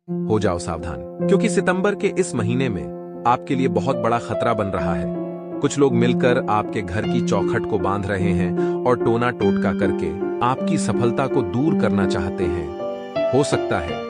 हो जाओ सावधान, क्योंकि सितंबर के इस महीने में आपके लिए बहुत बड़ा खतरा बन रहा है। कुछ लोग मिलकर आपके घर की चौखट को बांध रहे हैं और टोना टोटका करके आपकी सफलता को दूर करना चाहते हैं। हो सकता है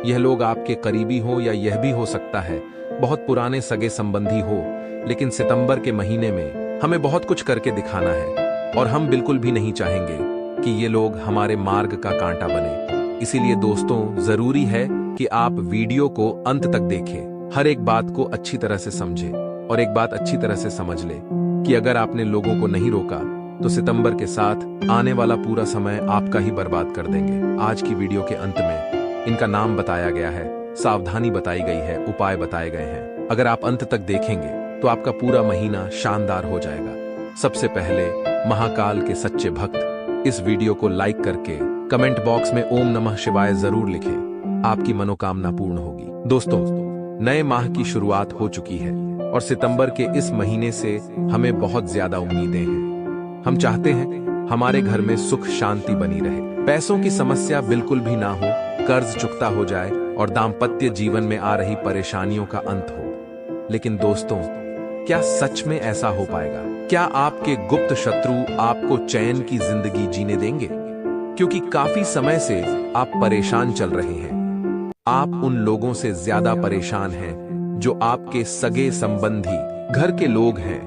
यह लोग आपके करीबी हो, या यह भी हो सकता है बहुत पुराने सगे संबंधी हो। लेकिन सितंबर के महीने में हमें बहुत कुछ करके दिखाना है, और हम बिल्कुल भी नहीं चाहेंगे कि ये लोग हमारे मार्ग का कांटा बने। इसीलिए दोस्तों, जरूरी है कि आप वीडियो को अंत तक देखें, हर एक बात को अच्छी तरह से समझें, और एक बात अच्छी तरह से समझ ले कि अगर आपने लोगों को नहीं रोका तो सितंबर के साथ आने वाला पूरा समय आपका ही बर्बाद कर देंगे। आज की वीडियो के अंत में इनका नाम बताया गया है, सावधानी बताई गई है, उपाय बताए गए हैं। अगर आप अंत तक देखेंगे तो आपका पूरा महीना शानदार हो जाएगा। सबसे पहले महाकाल के सच्चे भक्त इस वीडियो को लाइक करके कमेंट बॉक्स में ओम नमः शिवाय जरूर लिखें, आपकी मनोकामना पूर्ण होगी। दोस्तों, नए माह की शुरुआत हो चुकी है और सितंबर के इस महीने से हमें बहुत ज्यादा उम्मीदें हैं। हम चाहते हैं हमारे घर में सुख शांति बनी रहे, पैसों की समस्या बिल्कुल भी ना हो, कर्ज चुकता हो जाए और दाम्पत्य जीवन में आ रही परेशानियों का अंत हो। लेकिन दोस्तों, क्या सच में ऐसा हो पाएगा? क्या आपके गुप्त शत्रु आपको चैन की जिंदगी जीने देंगे? क्योंकि काफी समय से आप परेशान चल रहे हैं। आप उन लोगों से ज्यादा परेशान हैं जो आपके सगे संबंधी, घर के लोग हैं,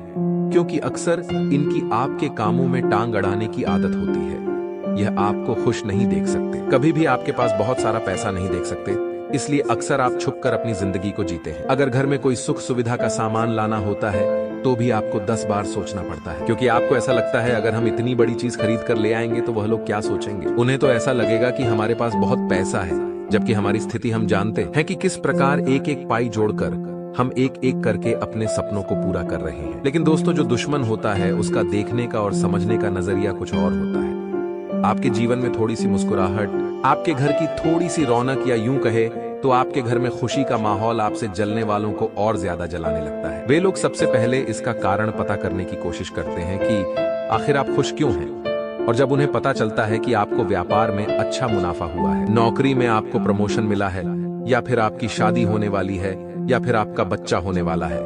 क्योंकि अक्सर इनकी आपके कामों में टांग अड़ाने की आदत होती है। यह आपको खुश नहीं देख सकते, कभी भी आपके पास बहुत सारा पैसा नहीं देख सकते, इसलिए अक्सर आप छुपकर अपनी जिंदगी को जीते हैं। अगर घर में कोई सुख सुविधा का सामान लाना होता है तो भी आपको 10 बार सोचना पड़ता है, क्योंकि आपको ऐसा लगता है अगर हम इतनी बड़ी चीज खरीद कर ले आएंगे तो वह लोग क्या सोचेंगे। उन्हें तो ऐसा लगेगा कि हमारे पास बहुत पैसा है, जबकि हमारी स्थिति हम जानते हैं कि किस प्रकार एक एक पाई जोड़कर हम एक एक करके अपने सपनों को पूरा कर रहे हैं। लेकिन दोस्तों, जो दुश्मन होता है उसका देखने का और समझने का नजरिया कुछ और होता है। आपके जीवन में थोड़ी सी मुस्कुराहट, आपके घर की थोड़ी सी रौनक, या यूं कहे तो आपके घर में खुशी का माहौल आपसे जलने वालों को और ज्यादा जलाने लगता है। वे लोग सबसे पहले इसका कारण पता करने की कोशिश करते हैं कि आखिर आप खुश क्यों हैं। और जब उन्हें पता चलता है कि आपको व्यापार में अच्छा मुनाफा हुआ है, नौकरी में आपको प्रमोशन मिला है, या फिर आपकी शादी होने वाली है, या फिर आपका बच्चा होने वाला है,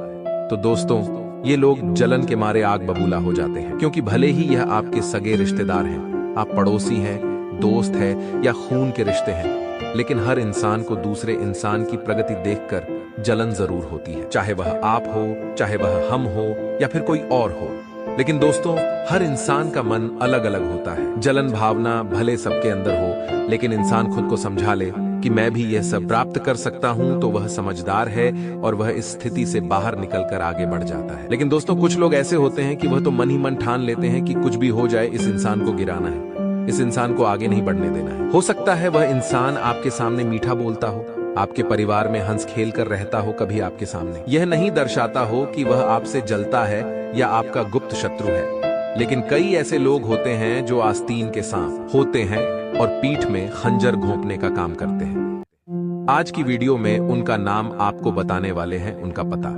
तो दोस्तों, ये लोग जलन के मारे आग बबूला हो जाते हैं। क्योंकि भले ही यह आपके सगे रिश्तेदार हैं, आप पड़ोसी हैं, दोस्त हैं, या खून के रिश्ते हैं, लेकिन हर इंसान को दूसरे इंसान की प्रगति देखकर जलन जरूर होती है, चाहे वह आप हो, चाहे वह हम हो, या फिर कोई और हो। लेकिन दोस्तों, हर इंसान का मन अलग अलग होता है। जलन भावना भले सबके अंदर हो, लेकिन इंसान खुद को समझा ले कि मैं भी यह सब प्राप्त कर सकता हूं, तो वह समझदार है और वह इस स्थिति से बाहर निकलकर आगे बढ़ जाता है। लेकिन दोस्तों, कुछ लोग ऐसे होते हैं कि वह तो मन ही मन ठान लेते हैं कि कुछ भी हो जाए, इस इंसान को गिराना है, इस इंसान को आगे नहीं बढ़ने देना है। हो सकता है वह इंसान आपके सामने मीठा बोलता हो, आपके परिवार में हंस खेल कर रहता हो, कभी आपके सामने यह नहीं दर्शाता हो कि वह आपसे जलता है या आपका गुप्त शत्रु है। लेकिन कई ऐसे लोग होते हैं जो आस्तीन के सांप होते हैं और पीठ में खंजर घोंपने का काम करते हैं। आज की वीडियो में उनका नाम आपको बताने वाले हैं, उनका पता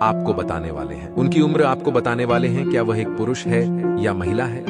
आपको बताने वाले हैं, उनकी उम्र आपको बताने वाले हैं, क्या वह एक पुरुष है या महिला है।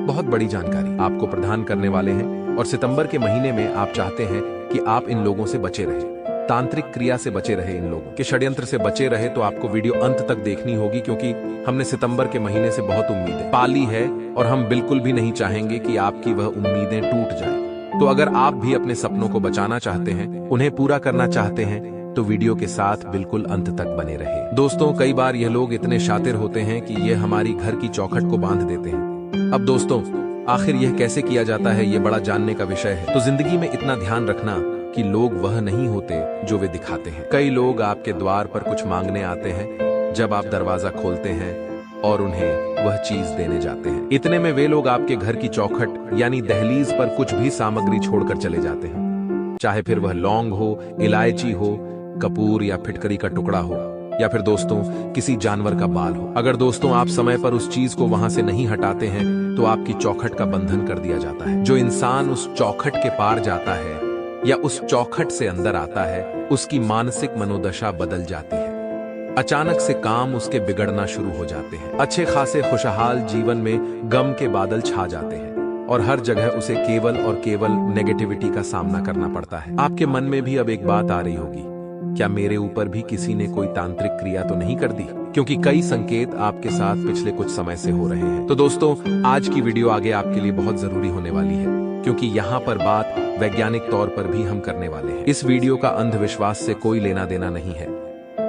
बहुत बड़ी जानकारी आपको प्रदान करने वाले हैं। और सितंबर के महीने में आप चाहते हैं कि आप इन लोगों से बचे रहे, तांत्रिक क्रिया से बचे रहे, इन लोगों के षड्यंत्र से बचे रहे, तो आपको वीडियो अंत तक देखनी होगी, क्योंकि हमने सितंबर के महीने से बहुत उम्मीदें पाली है और हम बिल्कुल भी नहीं चाहेंगे कि आपकी वह उम्मीदें टूट जाएं। तो अगर आप भी अपने सपनों को बचाना चाहते हैं, उन्हें पूरा करना चाहते हैं, तो वीडियो के साथ बिल्कुल अंत तक बने रहे। दोस्तों, कई बार यह लोग इतने शातिर होते हैं कि ये हमारी घर की चौखट को बांध देते हैं। अब दोस्तों, आखिर यह कैसे किया जाता है, यह बड़ा जानने का विषय है। तो जिंदगी में इतना ध्यान रखना कि लोग वह नहीं होते जो वे दिखाते हैं। कई लोग आपके द्वार पर कुछ मांगने आते हैं, जब आप दरवाजा खोलते हैं और उन्हें वह चीज देने जाते हैं, इतने में वे लोग आपके घर की चौखट यानी दहलीज पर कुछ भी सामग्री छोड़कर चले जाते हैं। चाहे फिर वह लौंग हो, इलायची हो, कपूर या फिटकरी का टुकड़ा हो, या फिर दोस्तों किसी जानवर का बाल हो। अगर दोस्तों आप समय पर उस चीज को वहां से नहीं हटाते हैं तो आपकी चौखट का बंधन कर दिया जाता है। जो इंसान उस चौखट के पार जाता है या उस चौखट से अंदर आता है, उसकी मानसिक मनोदशा बदल जाती है। अचानक से काम उसके बिगड़ना शुरू हो जाते हैं। अच्छे खासे खुशहाल जीवन में गम के बादल छा जाते हैं और हर जगह उसे केवल और केवल नेगेटिविटी का सामना करना पड़ता है। आपके मन में भी अब एक बात आ रही होगी, क्या मेरे ऊपर भी किसी ने कोई तांत्रिक क्रिया तो नहीं कर दी? क्योंकि कई संकेत आपके साथ पिछले कुछ समय से हो रहे हैं। तो दोस्तों, आज की वीडियो आगे आपके लिए बहुत जरूरी होने वाली है, क्योंकि यहाँ पर बात वैज्ञानिक तौर पर भी हम करने वाले हैं। इस वीडियो का अंधविश्वास से कोई लेना देना नहीं है।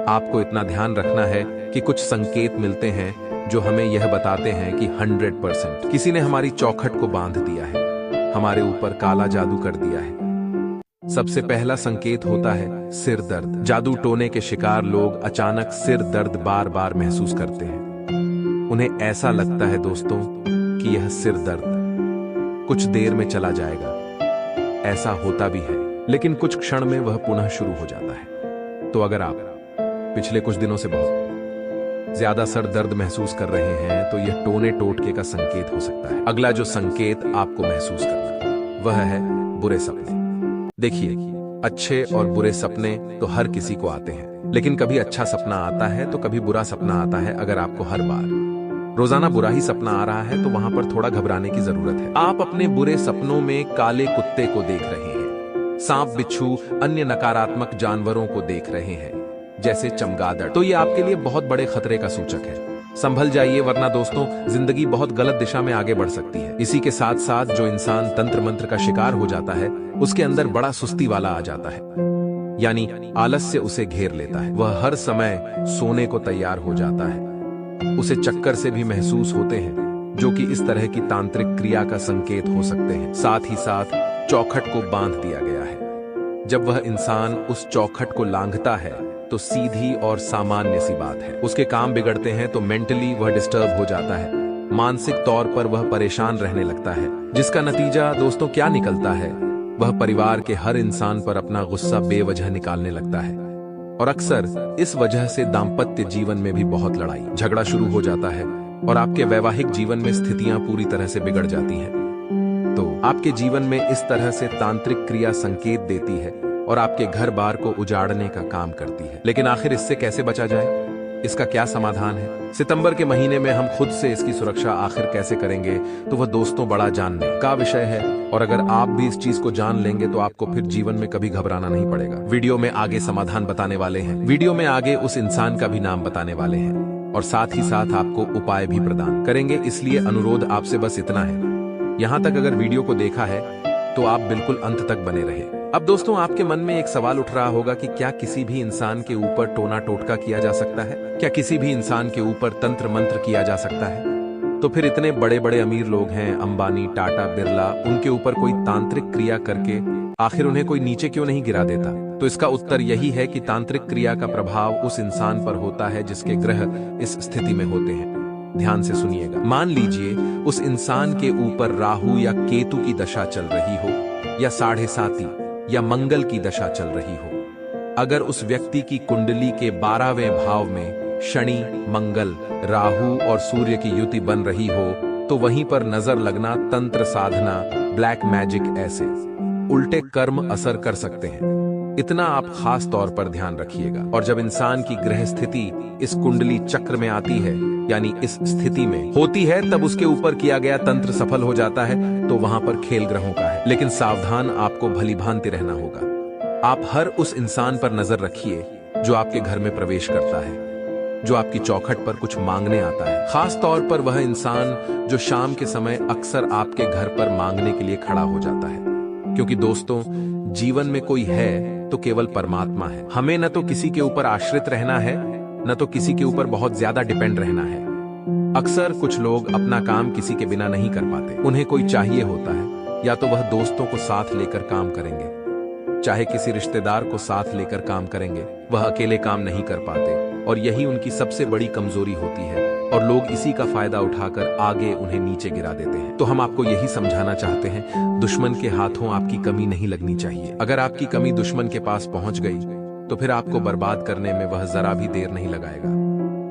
आपको इतना ध्यान रखना है कि कुछ संकेत मिलते हैं जो हमें यह बताते हैं कि 100% किसी ने हमारी चौखट को बांध दिया है, हमारे ऊपर काला जादू कर दिया है। सबसे पहला संकेत होता है सिर दर्द। जादू टोने के शिकार लोग अचानक सिर दर्द बार बार महसूस करते हैं। उन्हें ऐसा लगता है दोस्तों कि यह सिर दर्द कुछ देर में चला जाएगा। ऐसा होता भी है, लेकिन कुछ क्षण में वह पुनः शुरू हो जाता है। तो अगर आप पिछले कुछ दिनों से बहुत ज्यादा सर दर्द महसूस कर रहे हैं, तो यह टोने टोटके का संकेत हो सकता है। अगला जो संकेत आपको महसूस करना वह है बुरे सपने। देखिए, अच्छे और बुरे सपने तो हर किसी को आते हैं, लेकिन कभी अच्छा सपना आता है तो कभी बुरा सपना आता है। अगर आपको हर बार रोजाना बुरा ही सपना आ रहा है तो वहां पर थोड़ा घबराने की जरूरत है। आप अपने बुरे सपनों में काले कुत्ते को देख रहे हैं, सांप, बिच्छू, अन्य नकारात्मक जानवरों को देख रहे हैं, जैसे चमगादड़, तो ये आपके लिए बहुत बड़े खतरे का सूचक है। संभल जाइए, वरना दोस्तों जिंदगी बहुत गलत दिशा में आगे बढ़ सकती है। इसी के साथ साथ जो इंसान तंत्र मंत्र का शिकार हो जाता है, उसके अंदर बड़ा सुस्ती वाला आ जाता है, यानी आलस्य उसे घेर लेता है। वह हर समय सोने को तैयार हो जाता है। उसे चक्कर से भी महसूस होते हैं, जो कि इस तरह की तांत्रिक क्रिया का संकेत हो सकते हैं। साथ ही साथ चौखट को बांध दिया गया है। जब वह इंसान उस चौखट को लांघता है तो सीधी और सामान्य सी बात है, उसके काम बिगड़ते हैं। तो मेंटली वह डिस्टर्ब हो जाता है, मानसिक तौर पर वह परेशान रहने लगता है, जिसका नतीजा दोस्तों क्या निकलता है? वह परिवार के हर इंसान पर अपना गुस्सा बेवजह निकालने लगता है, और अक्सर इस वजह से दाम्पत्य जीवन में भी बहुत लड़ाई झगड़ा शुरू हो जाता है, और आपके वैवाहिक जीवन में स्थितियां पूरी तरह से बिगड़ जाती हैं। तो आपके जीवन में इस तरह से तांत्रिक क्रिया संकेत देती है और आपके घर बार को उजाड़ने का काम करती है। लेकिन आखिर इससे कैसे बचा जाए? इसका क्या समाधान है? सितंबर के महीने में हम खुद से इसकी सुरक्षा आखिर कैसे करेंगे, तो वह दोस्तों बड़ा जानने का विषय है। और अगर आप भी इस चीज को जान लेंगे तो आपको फिर जीवन में कभी घबराना नहीं पड़ेगा। वीडियो में आगे समाधान बताने वाले हैं, वीडियो में आगे उस इंसान का भी नाम बताने वाले हैं, और साथ ही साथ आपको उपाय भी प्रदान करेंगे। इसलिए अनुरोध आपसे बस इतना है, यहाँ तक अगर वीडियो को देखा है तो आप बिल्कुल अंत तक बने रहे। अब दोस्तों, आपके मन में एक सवाल उठ रहा होगा कि क्या किसी भी इंसान के ऊपर टोना टोटका किया जा सकता है? क्या किसी भी इंसान के ऊपर तंत्र मंत्र किया जा सकता है? तो फिर इतने बड़े बड़े अमीर लोग हैं, अंबानी, टाटा, बिरला, उनके ऊपर कोई तांत्रिक क्रिया करके आखिर उन्हें कोई नीचे क्यों नहीं गिरा देता? तो इसका उत्तर यही है कि तांत्रिक क्रिया का प्रभाव उस इंसान पर होता है जिसके ग्रह इस स्थिति में होते हैं। ध्यान से सुनिएगा। मान लीजिए उस इंसान के ऊपर राहु या केतु की दशा चल रही हो, या 7.5 या मंगल की दशा चल रही हो। अगर उस व्यक्ति की कुंडली के 12वें भाव में शनि, मंगल, राहु और सूर्य की युति बन रही हो, तो वहीं पर नजर लगना, तंत्र साधना, ब्लैक मैजिक ऐसे उल्टे कर्म असर कर सकते हैं। इतना आप खास तौर पर ध्यान रखिएगा। और जब इंसान की ग्रह स्थिति इस कुंडली चक्र में आती है, यानी इस स्थिति में होती है, तब उसके ऊपर किया गया तंत्र सफल हो जाता है। तो वहां पर खेल ग्रहों का है, लेकिन सावधान आपको भली भांति रहना होगा। आप हर उस इंसान पर नजर रखिए जो आपके घर में प्रवेश करता है, जो आपकी चौखट पर कुछ मांगने आता है। खास तौर पर वह इंसान जो शाम के समय अक्सर आपके घर पर मांगने के लिए खड़ा हो जाता है, क्योंकि दोस्तों जीवन में कोई है तो केवल परमात्मा है। हमें न तो किसी के ऊपर आश्रित रहना है, न तो किसी के ऊपर बहुत ज्यादा डिपेंड रहना है। अक्सर कुछ लोग अपना काम किसी के बिना नहीं कर पाते। उन्हें कोई चाहिए होता है, या तो वह दोस्तों को साथ लेकर काम करेंगे, चाहे किसी रिश्तेदार को साथ लेकर काम करेंगे। वह अकेले काम नहीं कर पाते, और यही उनकी सबसे बड़ी कमजोरी होती है, और लोग इसी का फायदा उठाकर आगे उन्हें नीचे गिरा देते हैं। तो हम आपको यही समझाना चाहते हैं, दुश्मन के हाथों आपकी कमी नहीं लगनी चाहिए। अगर आपकी कमी दुश्मन के पास पहुंच गई तो फिर आपको बर्बाद करने में वह जरा भी देर नहीं लगाएगा।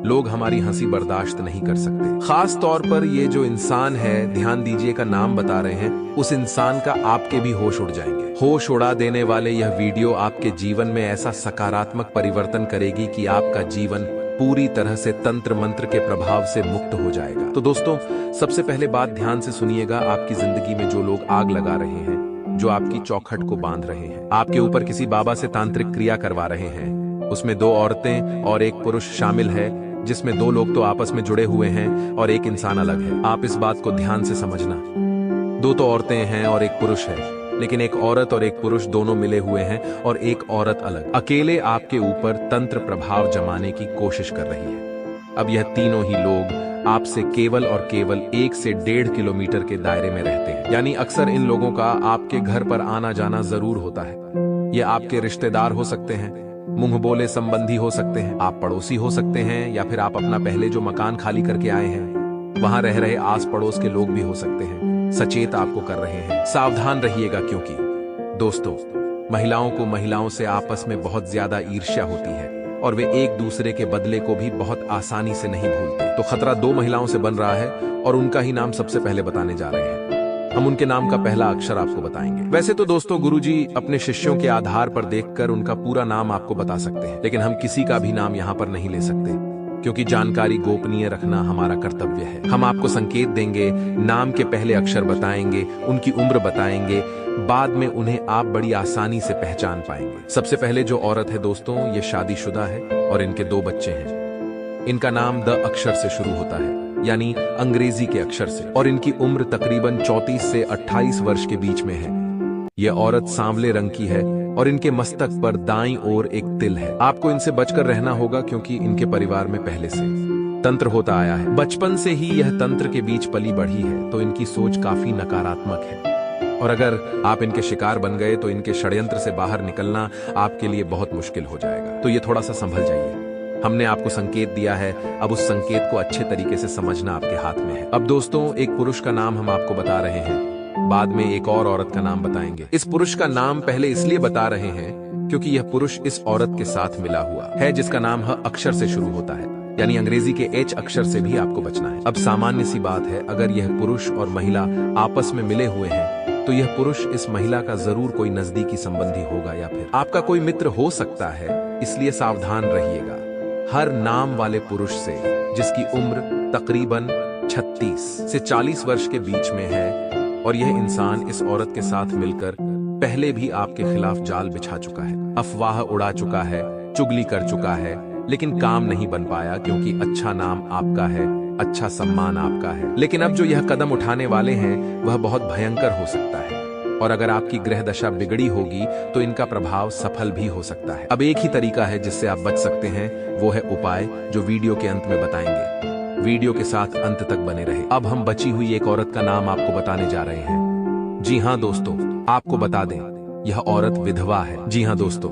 लोग हमारी हंसी बर्दाश्त नहीं कर सकते। खास तौर पर ये जो इंसान है, ध्यान दीजिए, का नाम बता रहे हैं, उस इंसान का आपके भी होश उड़ जाएंगे। होश उड़ा देने वाले यह वीडियो आपके जीवन में ऐसा सकारात्मक परिवर्तन करेगी कि आपका जीवन पूरी तरह से तंत्र मंत्र के प्रभाव से मुक्त हो जाएगा। तो दोस्तों, सबसे पहले बात ध्यान से सुनिएगा। आपकी जिंदगी में जो लोग आग लगा रहे हैं, जो आपकी चौखट को बांध रहे हैं, आपके ऊपर किसी बाबा से तांत्रिक क्रिया करवा रहे हैं, उसमें 2 औरतें और 1 पुरुष शामिल है, जिसमें 2 लोग तो आपस में जुड़े हुए हैं और 1 इंसान अलग है। आप इस बात को ध्यान से समझना। 2 तो औरतें हैं और 1 पुरुष है, लेकिन 1 औरत और 1 पुरुष दोनों मिले हुए हैं और 1 औरत अलग अकेले आपके ऊपर तंत्र प्रभाव जमाने की कोशिश कर रही है। अब यह तीनों ही लोग आपसे केवल और केवल 1 से 1.5 किलोमीटर के दायरे में रहते हैं। यानी अक्सर इन लोगों का आपके घर पर आना जाना जरूर होता है। ये आपके रिश्तेदार हो सकते हैं, मुंह बोले संबंधी हो सकते हैं, आप पड़ोसी हो सकते हैं, या फिर आप अपना पहले जो मकान खाली करके आए हैं वहां रह रहे आस पड़ोस के लोग भी हो सकते हैं। सचेत आपको कर रहे हैं। सावधान रहिएगा, क्योंकि दोस्तों, महिलाओं को महिलाओं से आपस में बहुत ज्यादा ईर्ष्या होती है और वे एक दूसरे के बदले को भी बहुत आसानी से नहीं भूलते। तो खतरा 2 महिलाओं से बन रहा है और उनका ही नाम सबसे पहले बताने जा रहे हैं। हम उनके नाम का पहला अक्षर आपको बताएंगे। वैसे तो दोस्तों, गुरुजी अपने शिष्यों के आधार पर देखकर उनका पूरा नाम आपको बता सकते हैं, लेकिन हम किसी का भी नाम यहाँ पर नहीं ले सकते, क्योंकि जानकारी गोपनीय रखना हमारा कर्तव्य है। हम आपको संकेत देंगे, नाम के पहले अक्षर बताएंगे, उनकी उम्र बताएंगे, बाद में उन्हें आप बड़ी आसानी से पहचान पाएंगे। सबसे पहले जो औरत है दोस्तों, ये शादीशुदा है और इनके 2 बच्चे हैं। इनका नाम द अक्षर से शुरू होता है, यानी अंग्रेजी के अक्षर से, और इनकी उम्र तकरीबन 34 से 28 वर्ष के बीच में है। यह औरत सांवले रंग की है और इनके मस्तक पर दाईं ओर एक तिल है। आपको इनसे बचकर रहना होगा, क्योंकि इनके परिवार में पहले से तंत्र होता आया है। बचपन से ही यह तंत्र के बीच पली बढ़ी है, तो इनकी सोच काफी नकारात्मक है, और अगर आप इनके शिकार बन गए तो इनके षड्यंत्र से बाहर निकलना आपके लिए बहुत मुश्किल हो जाएगा। तो ये थोड़ा सा संभल जाइए। हमने आपको संकेत दिया है, अब उस संकेत को अच्छे तरीके से समझना आपके हाथ में है। अब दोस्तों, 1 पुरुष का नाम हम आपको बता रहे हैं, बाद में 1 और औरत का नाम बताएंगे। इस पुरुष का नाम पहले इसलिए बता रहे हैं क्योंकि यह पुरुष इस औरत के साथ मिला हुआ है, जिसका नाम ह अक्षर से शुरू होता है, यानी अंग्रेजी के H अक्षर से भी आपको बचना है। अब सामान्य सी बात है, अगर यह पुरुष और महिला आपस में मिले हुए हैं तो यह पुरुष इस महिला का जरूर कोई नजदीकी संबंधी होगा, या फिर आपका कोई मित्र हो सकता है। इसलिए सावधान रहिएगा। हर नाम वाले पुरुष से जिसकी उम्र तकरीबन 36 से 40 वर्ष के बीच में है और यह इंसान इस औरत के साथ मिलकर पहले भी आपके खिलाफ जाल बिछा चुका है, अफवाह उड़ा चुका है, चुगली कर चुका है, लेकिन काम नहीं बन पाया, क्योंकि अच्छा नाम आपका है, अच्छा सम्मान आपका है। लेकिन अब जो यह कदम उठाने वाले हैं वह बहुत भयंकर हो सकता है, और अगर आपकी ग्रह दशा बिगड़ी होगी तो इनका प्रभाव सफल भी हो सकता है। अब एक ही तरीका है जिससे आप बच सकते हैं, वो है उपाय, जो वीडियो के अंत में बताएंगे। वीडियो के साथ अंत तक बने रहे। अब हम बची हुई 1 औरत का नाम आपको बताने जा रहे हैं। जी हाँ दोस्तों, आपको बता दें, यह औरत विधवा है। जी हाँ दोस्तों,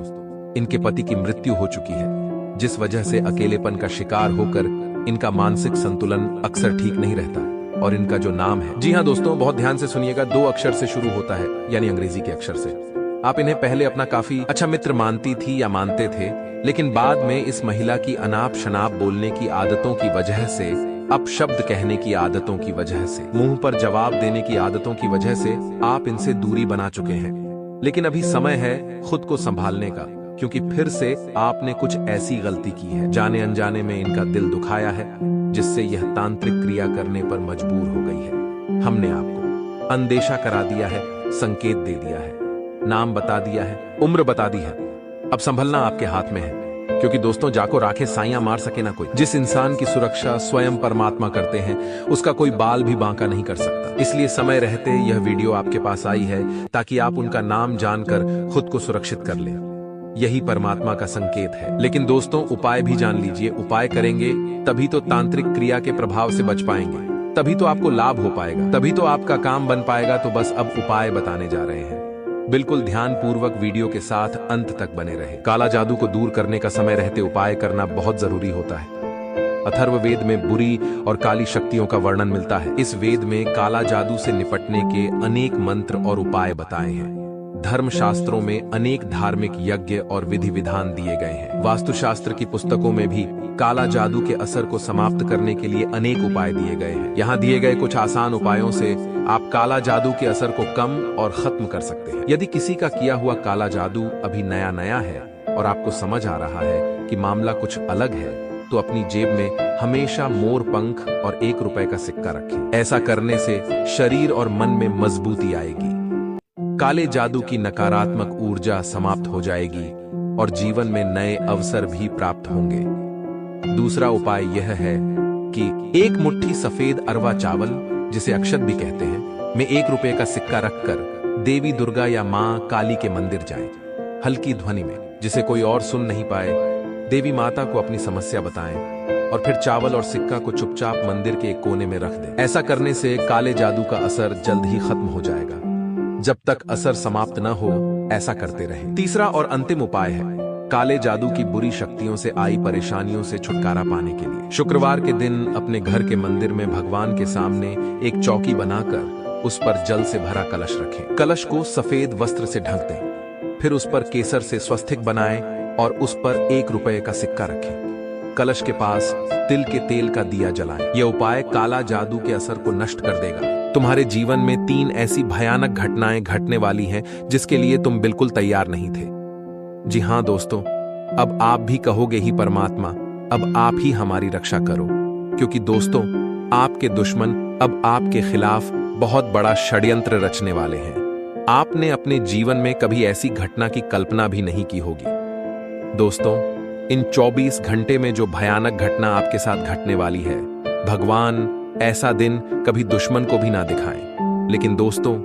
इनके पति की मृत्यु हो चुकी है, जिस वजह से अकेलेपन का शिकार होकर इनका मानसिक संतुलन अक्सर ठीक नहीं रहता, और इनका जो नाम है, जी हाँ दोस्तों, बहुत ध्यान से सुनिएगा, 2 अक्षर से शुरू होता है, यानी अंग्रेजी के अक्षर से। आप इन्हें पहले अपना काफी अच्छा मित्र मानती थी या मानते थे, लेकिन बाद में इस महिला की अनाप शनाप बोलने की आदतों की वजह से, अपशब्द कहने की आदतों की वजह से, मुंह पर जवाब देने की आदतों की वजह से आप इनसे दूरी बना चुके हैं। लेकिन अभी समय है खुद को संभालने का, क्योंकि फिर से आपने कुछ ऐसी गलती की है, जाने अनजाने में इनका दिल दुखाया है, जिससे यह तांत्रिक क्रिया करने पर मजबूर हो गई है। हमने आपको अंदेशा करा दिया है, संकेत दे दिया है, नाम बता दिया है, उम्र बता दी है। अब संभलना आपके हाथ में है, क्योंकि दोस्तों, जाको राखे साइयां मार सके ना कोई। जिस इंसान की सुरक्षा स्वयं परमात्मा करते हैं, उसका कोई बाल भी बांका नहीं कर सकता। इसलिए समय रहते यह वीडियो आपके पास आई है, ताकि आप उनका नाम जानकर खुद को सुरक्षित कर लें। यही परमात्मा का संकेत है। लेकिन दोस्तों, उपाय भी जान लीजिए। उपाय करेंगे तभी तो तांत्रिक क्रिया के प्रभाव से बच पाएंगे, तभी तो आपको लाभ हो पाएगा, तभी तो आपका काम बन पाएगा। तो बस अब उपाय बताने जा रहे हैं। बिल्कुल ध्यान पूर्वक वीडियो के साथ अंत तक बने रहे। काला जादू को दूर करने का समय रहते उपाय करना बहुत जरूरी होता है। अथर्ववेद में बुरी और काली शक्तियों का वर्णन मिलता है। इस वेद में काला जादू से निपटने के अनेक मंत्र और उपाय बताए हैं। धर्मशास्त्रों में अनेक धार्मिक यज्ञ और विधि विधान दिए गए हैं। वास्तुशास्त्र की पुस्तकों में भी काला जादू के असर को समाप्त करने के लिए अनेक उपाय दिए गए हैं। यहाँ दिए गए कुछ आसान उपायों से आप काला जादू के असर को कम और खत्म कर सकते हैं। यदि किसी का किया हुआ काला जादू अभी नया नया है और आपको समझ आ रहा है कि मामला कुछ अलग है, तो अपनी जेब में हमेशा मोर पंख और 1 रुपए का सिक्का रखें। ऐसा करने से शरीर और मन में मजबूती आएगी, काले जादू की नकारात्मक ऊर्जा समाप्त हो जाएगी और जीवन में नए अवसर भी प्राप्त होंगे। दूसरा उपाय यह है कि 1 मुट्ठी सफेद अरवा चावल, जिसे अक्षत भी कहते हैं, में 1 रुपए का सिक्का रखकर देवी दुर्गा या मां काली के मंदिर जाएं। हल्की ध्वनि में, जिसे कोई और सुन नहीं पाए, देवी माता को अपनी समस्या बताएं और फिर चावल और सिक्का को चुपचाप मंदिर के एक कोने में रख दें। ऐसा करने से काले जादू का असर जल्द ही खत्म हो जाएगा। जब तक असर समाप्त न हो, ऐसा करते रहें। तीसरा और अंतिम उपाय है काले जादू की बुरी शक्तियों से आई परेशानियों से छुटकारा पाने के लिए शुक्रवार के दिन अपने घर के मंदिर में भगवान के सामने एक चौकी बनाकर उस पर जल से भरा कलश रखें। कलश को सफेद वस्त्र से ढक दें, फिर उस पर केसर से स्वस्तिक बनाएं और उस पर 1 रुपए का सिक्का रखें। कलश के पास तिल के तेल का दिया जलाएं। यह उपाय काला जादू के असर को नष्ट कर देगा। तुम्हारे जीवन में 3 ऐसी भयानक घटनाएं घटने वाली हैं जिसके लिए तुम बिल्कुल तैयार नहीं थे। जी हां दोस्तों, अब आप भी कहोगे ही परमात्मा, अब आप ही हमारी रक्षा करो, क्योंकि दोस्तों आपके दुश्मन अब आपके खिलाफ बहुत बड़ा षड्यंत्र रचने वाले हैं। आपने अपने जीवन में कभी ऐसी घटना की कल्पना भी नहीं की होगी। दोस्तों, इन 24 घंटे में जो भयानक घटना आपके साथ घटने वाली है, भगवान ऐसा दिन कभी दुश्मन को भी ना दिखाएं। लेकिन दोस्तों,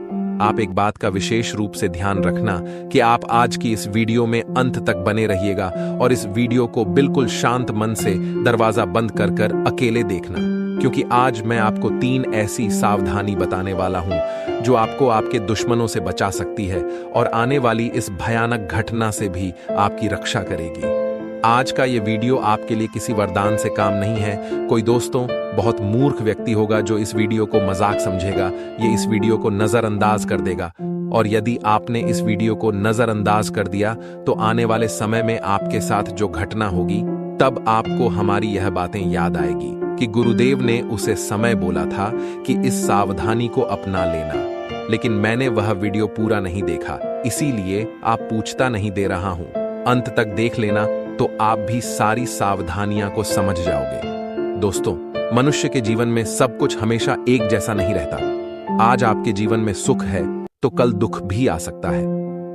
आप एक बात का विशेष रूप से ध्यान रखना कि आप आज की इस वीडियो में अंत तक बने रहिएगा और इस वीडियो को बिल्कुल शांत मन से दरवाजा बंद कर कर अकेले देखना, क्योंकि आज मैं आपको 3 ऐसी सावधानी बताने वाला हूं जो आपको आपके दुश्मनों से बचा सकती है और आने वाली इस भयानक घटना से भी आपकी रक्षा करेगी। आज का ये वीडियो आपके लिए किसी वरदान से काम नहीं है। कोई दोस्तों बहुत मूर्ख व्यक्ति होगा जो इस वीडियो को मजाक समझेगा, ये इस वीडियो को नजरअंदाज कर देगा, और यदि आपने इस वीडियो को नजरअंदाज कर दिया तो आने वाले समय में आपके साथ जो घटना होगी, तब आपको हमारी यह बातें याद आएगी कि गुरुदेव ने उसे समय बोला था कि इस सावधानी को अपना लेना, लेकिन मैंने वह वीडियो पूरा नहीं देखा, इसीलिए आप पूछता नहीं दे रहा हूं। अंत तक देख लेना तो आप भी सारी सावधानियां को समझ जाओगे। दोस्तों, मनुष्य के जीवन में सब कुछ हमेशा एक जैसा नहीं रहता। आज आपके जीवन में सुख है तो कल दुख भी आ सकता है।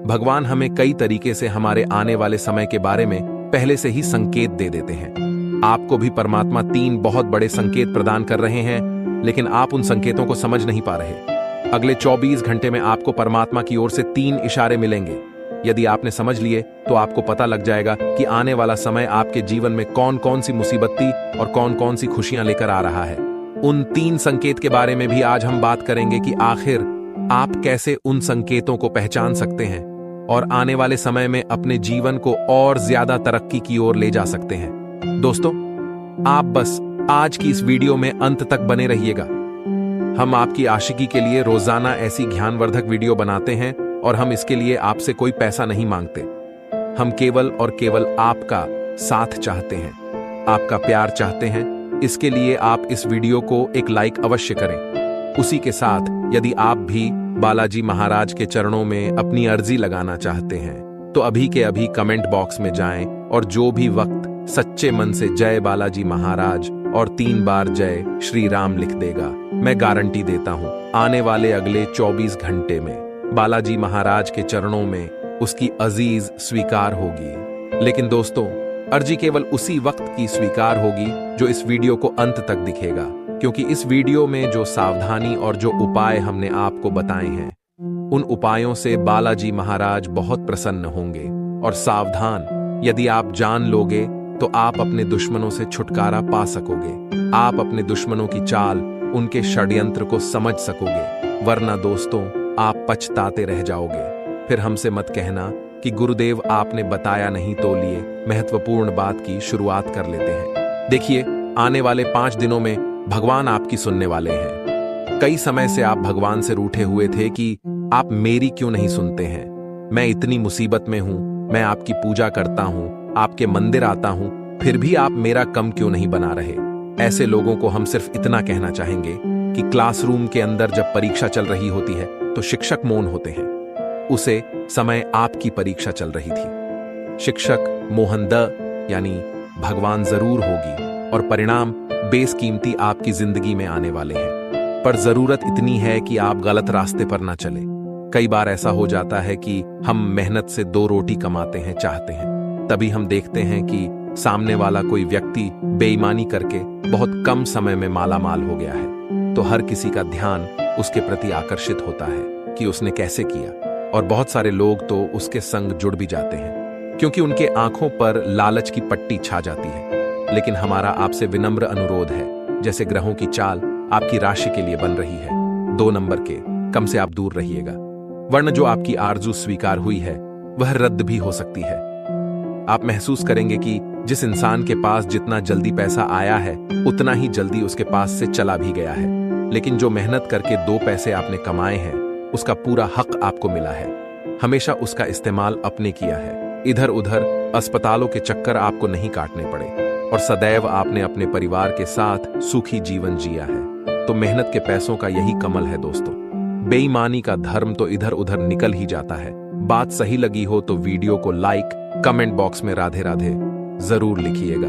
भगवान हमें कई तरीके से हमारे आने वाले समय के बारे में पहले से ही संकेत दे देते हैं। आपको भी परमात्मा 3 बहुत बड़े संकेत प्रदान कर रहे हैं, लेकिन आप उन संकेतों को समझ नहीं पा रहे। अगले 24 घंटे में आपको परमात्मा की ओर से 3 इशारे मिलेंगे। यदि आपने समझ लिए तो आपको पता लग जाएगा कि आने वाला समय आपके जीवन में कौन कौन सी मुसीबती और कौन कौन सी खुशियां लेकर आ रहा है। उन 3 संकेत के बारे में भी आज हम बात करेंगे कि आखिर आप कैसे उन संकेतों को पहचान सकते हैं और आने वाले समय में अपने जीवन को और ज्यादा तरक्की की ओर ले जा सकते हैं। दोस्तों, आप बस आज की इस वीडियो में अंत तक बने रहिएगा। हम आपकी आशिकी के लिए रोजाना ऐसी ज्ञानवर्धक वीडियो बनाते हैं और हम इसके लिए आपसे कोई पैसा नहीं मांगते। हम केवल और केवल आपका साथ चाहते हैं, आपका प्यार चाहते हैं। इसके लिए आप इस वीडियो को एक लाइक अवश्य करें। उसी के साथ यदि आप भी बालाजी महाराज के चरणों में अपनी अर्जी लगाना चाहते हैं तो अभी के अभी कमेंट बॉक्स में जाएं और जो भी वक्त सच्चे मन से जय बालाजी महाराज और 3 बार जय श्री राम लिख देगा, मैं गारंटी देता हूं आने वाले अगले 24 घंटे में बालाजी महाराज के चरणों में उसकी अजीज स्वीकार होगी। लेकिन दोस्तों, अर्जी केवल उसी वक्त की स्वीकार होगी जो इस वीडियो को अंत तक दिखेगा, क्योंकि इस वीडियो में जो सावधानी और जो उपाय हमने आपको बताए हैं, उन उपायों से बालाजी महाराज बहुत प्रसन्न होंगे। और सावधान, यदि आप जान लोगे तो आप अपने दुश्मनों से छुटकारा पा सकोगे। आप अपने दुश्मनों की चाल, उनके षड्यंत्र को समझ सकोगे, वरना दोस्तों आप पछताते रह जाओगे। फिर हमसे मत कहना कि गुरुदेव आपने बताया नहीं तो लिए महत्वपूर्ण बात की शुरुआत कर लेते हैं। देखिए, आने वाले 5 दिनों में भगवान आपकी सुनने वाले हैं। कई समय से आप भगवान से रूठे हुए थे कि आप मेरी क्यों नहीं सुनते हैं, मैं इतनी मुसीबत में हूं, मैं आपकी पूजा करता हूं, आपके मंदिर आता हूं, फिर भी आप मेरा कम क्यों नहीं बना रहे। ऐसे लोगों को हम सिर्फ इतना कहना चाहेंगे कि क्लासरूम के अंदर जब परीक्षा चल रही होती है तो शिक्षक मौन होते हैं। उसे समय आपकी परीक्षा चल रही थी। शिक्षक मोहन द यानी भगवान जरूर होगी और परिणाम बेशकीमती आपकी जिंदगी में आने वाले हैं। पर जरूरत इतनी है कि आप गलत रास्ते पर ना चले। कई बार ऐसा हो जाता है कि हम मेहनत से 2 रोटी कमाते हैं, चाहते हैं, तभी हम देखते हैं कि सामने वाला कोई व्यक्ति बेईमानी करके बहुत कम समय में माला माल हो गया है। तो हर किसी का ध्यान उसके प्रति आकर्षित होता है कि उसने कैसे किया, और बहुत सारे लोग तो उसके संग जुड़ भी जाते हैं क्योंकि उनके आंखों पर लालच की पट्टी छा जाती है। लेकिन हमारा आपसे विनम्र अनुरोध है, जैसे ग्रहों की चाल आपकी राशि के लिए बन रही है, 2 नंबर के कम से आप दूर रहिएगा, वरना जो आपकी आरजू स्वीकार हुई है वह रद्द भी हो सकती है। आप महसूस करेंगे कि जिस इंसान के पास जितना जल्दी पैसा आया है उतना ही जल्दी उसके पास से चला भी गया है। लेकिन जो मेहनत करके 2 पैसे आपने कमाए हैं उसका पूरा हक आपको मिला है। हमेशा उसका इस्तेमाल अपने किया है। इधर उधर अस्पतालों के चक्कर आपको नहीं काटने पड़े और सदैव आपने अपने परिवार के साथ सुखी जीवन जिया है। तो मेहनत के पैसों का यही कमल है दोस्तों। बेईमानी का धर्म तो इधर उधर निकल ही जाता है। बात सही लगी हो तो वीडियो को लाइक, कमेंट बॉक्स में राधे राधे जरूर लिखिएगा।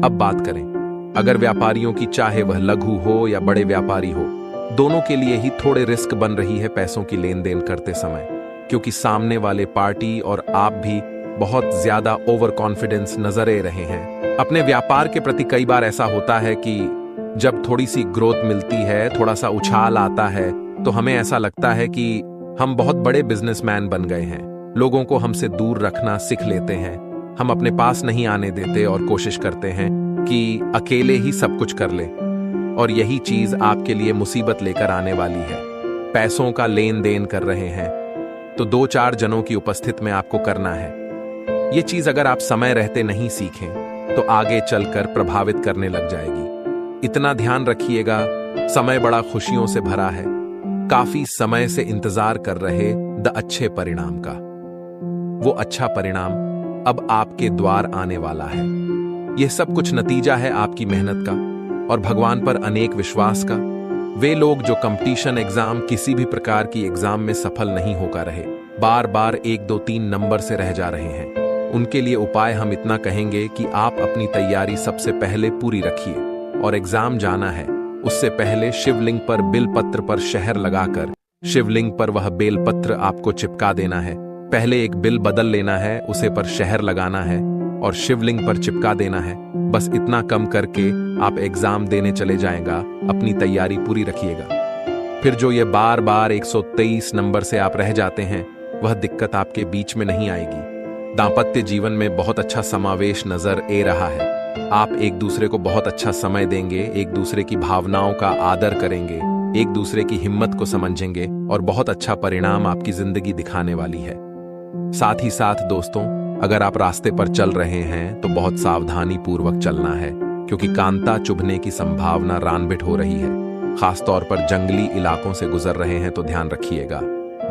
अब बात करें, अगर व्यापारियों की चाहे वह लघु हो या बड़े व्यापारी हो, दोनों के लिए ही थोड़े रिस्क बन रही है पैसों की लेन देन करते समय, क्योंकि सामने वाले पार्टी और आप भी बहुत ज्यादा ओवर कॉन्फिडेंस नजर आ रहे हैं अपने व्यापार के प्रति। कई बार ऐसा होता है कि जब थोड़ी सी ग्रोथ मिलती है, थोड़ा सा उछाल आता है, तो हमें ऐसा लगता है कि हम बहुत बड़े बिजनेसमैन बन गए हैं। लोगों को हमसे दूर रखना सीख लेते हैं, हम अपने पास नहीं आने देते और कोशिश करते हैं कि अकेले ही सब कुछ कर ले। और यही चीज आपके लिए मुसीबत लेकर आने वाली है। पैसों का लेन देन कर रहे हैं तो 2-4 जनों की उपस्थिति में आपको करना है। ये चीज अगर आप समय रहते नहीं सीखें तो आगे चलकर प्रभावित करने लग जाएगी। इतना ध्यान रखिएगा, समय बड़ा खुशियों से भरा है। काफी समय से इंतजार कर रहे द अच्छे परिणाम का, वो अच्छा परिणाम अब आपके द्वार आने वाला है। यह सब कुछ नतीजा है आपकी मेहनत का और भगवान पर अनेक विश्वास का। वे लोग जो कंपटीशन एग्जाम, किसी भी प्रकार की एग्जाम में सफल नहीं होकर रहे, बार बार 1, 2, 3 नंबर से रह जा रहे हैं, उनके लिए उपाय हम इतना कहेंगे कि आप अपनी तैयारी सबसे पहले पूरी रखिए और एग्जाम जाना है उससे पहले शिवलिंग पर बिलपत्र पर शहर लगाकर शिवलिंग पर वह बेलपत्र आपको चिपका देना है। पहले एक बिल बदल लेना है, उसे पर शहर लगाना है और शिवलिंग पर चिपका देना है। बस इतना कम करके आप एग्जाम देने चले जाएगा। अपनी तैयारी पूरी रखिएगा। फिर जो ये बार बार 123 नंबर से आप रह जाते हैं, वह दिक्कत आपके बीच में नहीं आएगी। दांपत्य जीवन में बहुत अच्छा समावेश नजर आ रहा है। आप एक दूसरे को बहुत अच्छा समय देंगे, एक दूसरे की भावनाओं का आदर करेंगे, एक दूसरे की हिम्मत को समझेंगे और बहुत अच्छा परिणाम आपकी जिंदगी दिखाने वाली है। साथ ही साथ दोस्तों, अगर आप रास्ते पर चल रहे हैं तो बहुत सावधानी पूर्वक चलना है, क्योंकि कांता चुभने की संभावना रानबिट हो रही है। खासतौर पर जंगली इलाकों से गुजर रहे हैं तो ध्यान रखिएगा,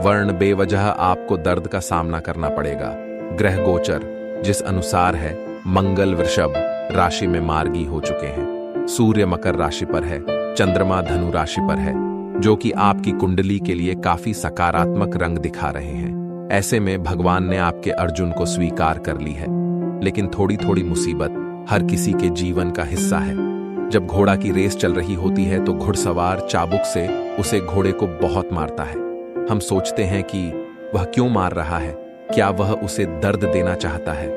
वर्ण बेवजह आपको दर्द का सामना करना पड़ेगा। ग्रह गोचर जिस अनुसार है, मंगल वृषभ राशि में मार्गी हो चुके हैं, सूर्य मकर राशि पर है, चंद्रमा धनु राशि पर है, जो कि आपकी कुंडली के लिए काफी सकारात्मक रंग दिखा रहे हैं। ऐसे में भगवान ने आपके अर्जुन को स्वीकार कर ली है। लेकिन थोड़ी थोड़ी मुसीबत हर किसी के जीवन का हिस्सा है। जब घोड़ा की रेस चल रही होती है तो घुड़सवार चाबुक से उसे घोड़े को बहुत मारता है। हम सोचते हैं कि वह क्यों मार रहा है, क्या वह उसे दर्द देना चाहता है?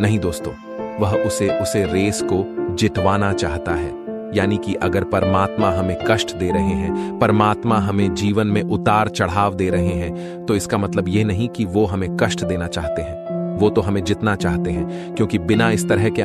नहीं दोस्तों, वह उसे रेस को जितवाना चाहता है। यानी कि अगर परमात्मा हमें कष्ट दे रहे हैं, परमात्मा हमें जीवन में उतार चढ़ाव दे रहे हैं, तो इसका मतलब ये नहीं कि वो हमें कष्ट देना चाहते हैं, वो तो हमें जितना चाहते हैं। क्योंकि बिना इस तरह के